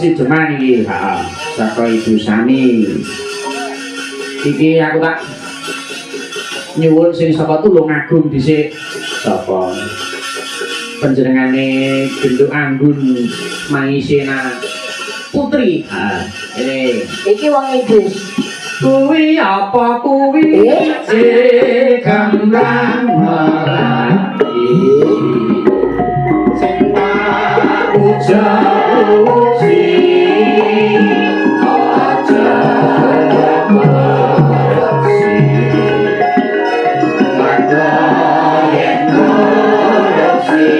Sesideman iki, heeh. Saka Ibu Sani. Iki aku tak nyuwun sing saka Tulungagung dhisik. Sapa? Panjenengane Genduk Anggun Maisena Putri. Heeh. Ini Iki wong Inggris. kuwi apa kuwi gambar melati sing tak uji aja berasi maka yen korupsi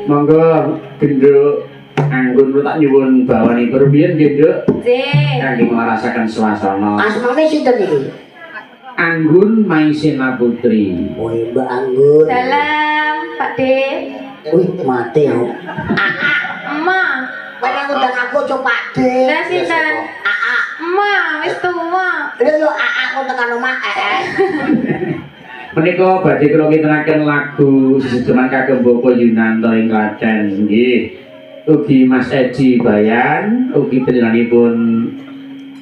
maka Genduk Anggun lu tak nyuwun bawani berbiyen Genduk. Nggih. Kangge merasakan suasana. Asmane sinten iki? Anggun Maisena Putri. Oh, Mbak Anggun. Salam, Pak De. Wih, mati ya. Emak. Mana ngundang aku coba deh. Lah sinten? Emak, wis tuwa. Lha yo aku tekan omah Menika badhe kula kintenaken lagu Sesideman kagem Bapa Yunanto ing Klaten nggih. Ugi Mas Edi Bayan, ugi panjenenganipun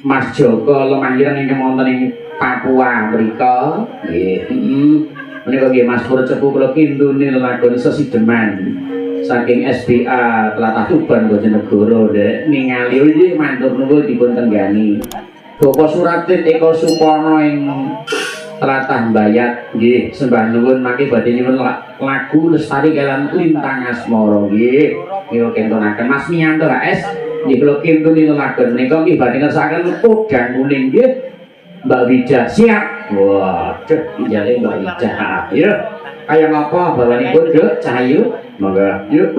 Mas Joko Lemahiran ingkang wonten ing Papua mrika nggih. Menika nggih Mas Pur Cepu kula kintuni lelagon Sesideman saking SBA Tlatah Tuban Bojonegoro Dek ningali nggih matur nuwun dipun tenggani. Bapak Suratin Eko Supono ing Tlatah Mbayat nggih sembah nuwun mangke badhe nyuwun lagu Lestari Kelan Lintang Asmara nggih kula kintunaken Mas Miyanto HS nggih kula kintuni lelagon menika nggih badhe ngersakaken Podang Kuning nggih Mbak Wida siap. Waduh ijale Mbak Wida ya kaya ngapa bawanipun Duk Cahayu monggo yuk.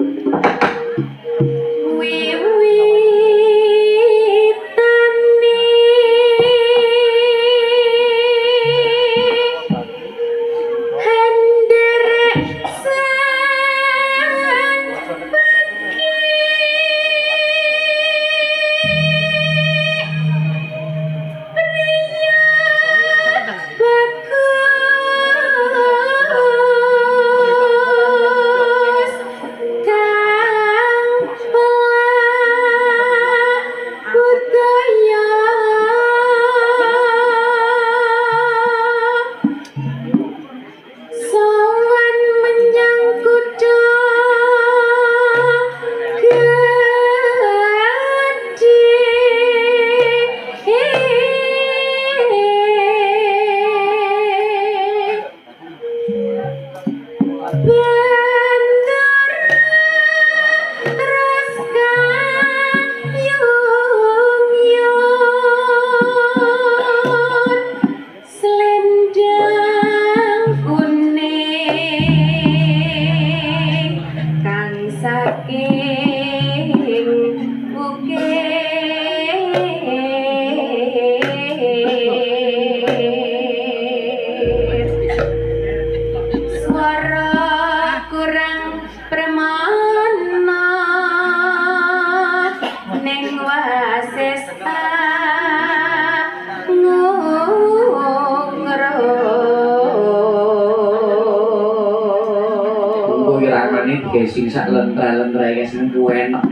Sing sak lentra-lentra iki seneng enak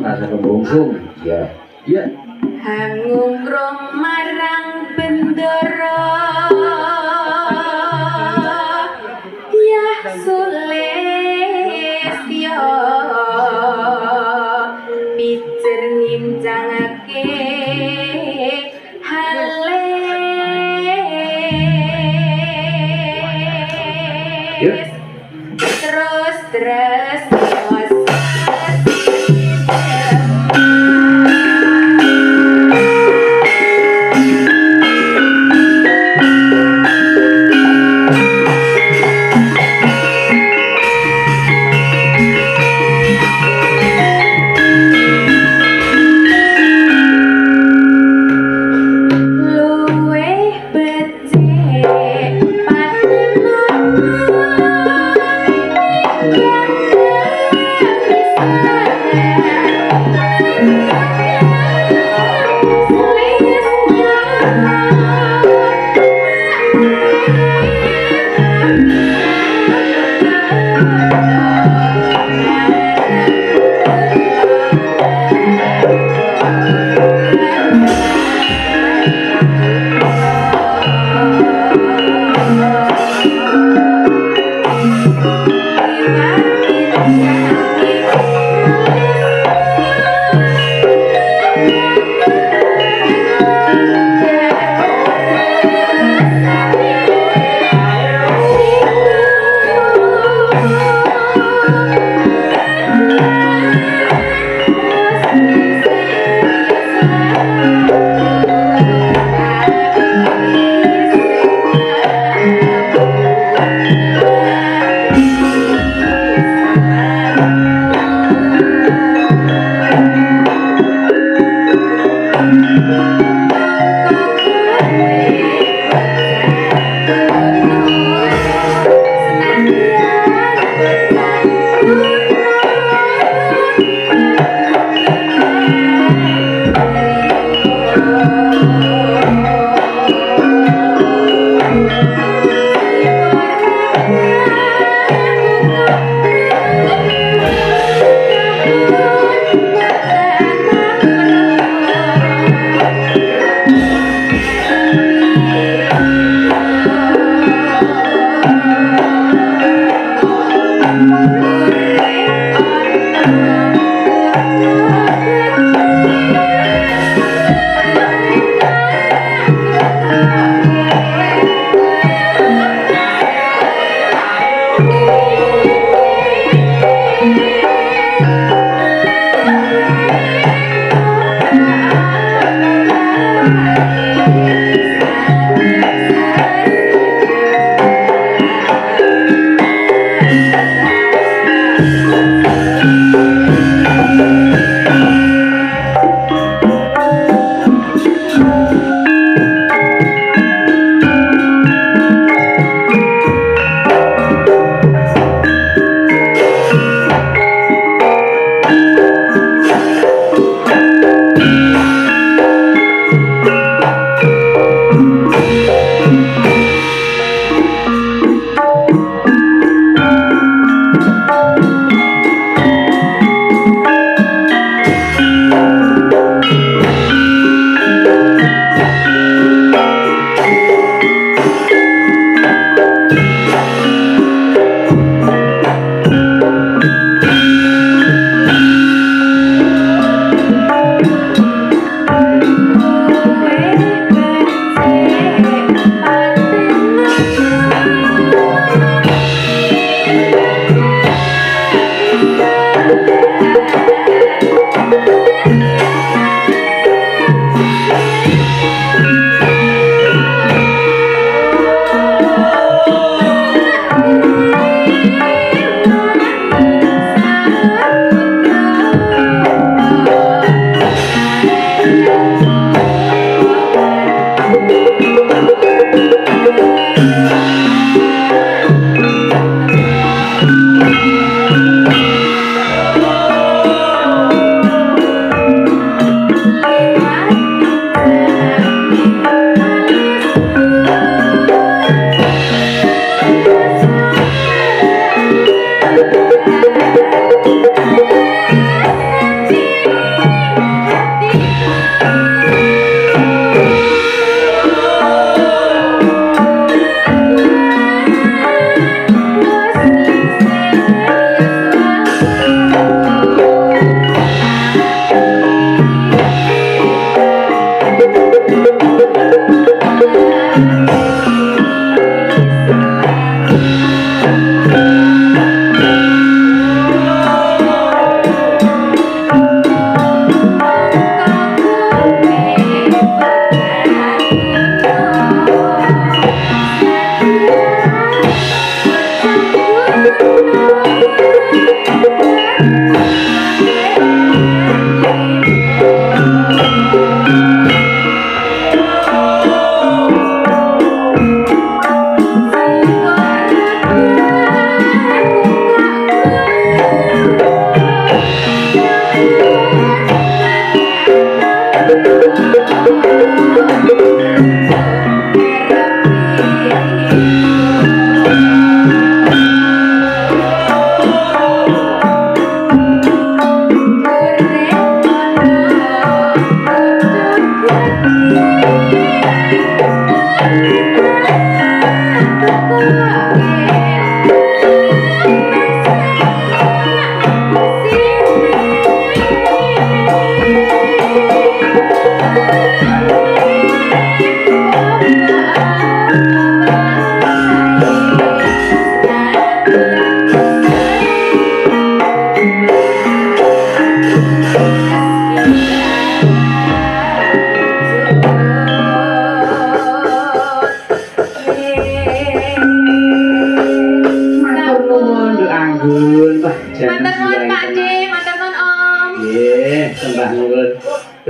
rasa kebungsung ya ya Hangungrung marang bendera ya sules ya pijer ngincangake hale terus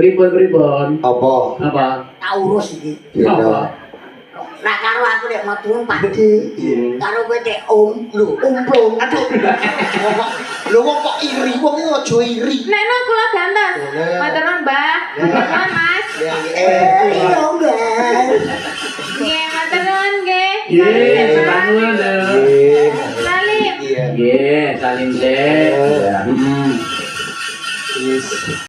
Pripun? Apa? Apa? Tak urus iki. Apa? Nah karo aku nek metu Pakde. Karo kowe nek umplung. Aduh. Lho kok iri wong iki aja iri. Nek no kula gantos. Matur nuwun, Mbah. Matur nuwun, Mas. Iya, Mbak. Nggih, matur nuwun nggih. Nggih, sampun. Salim. Nggih, salim teh.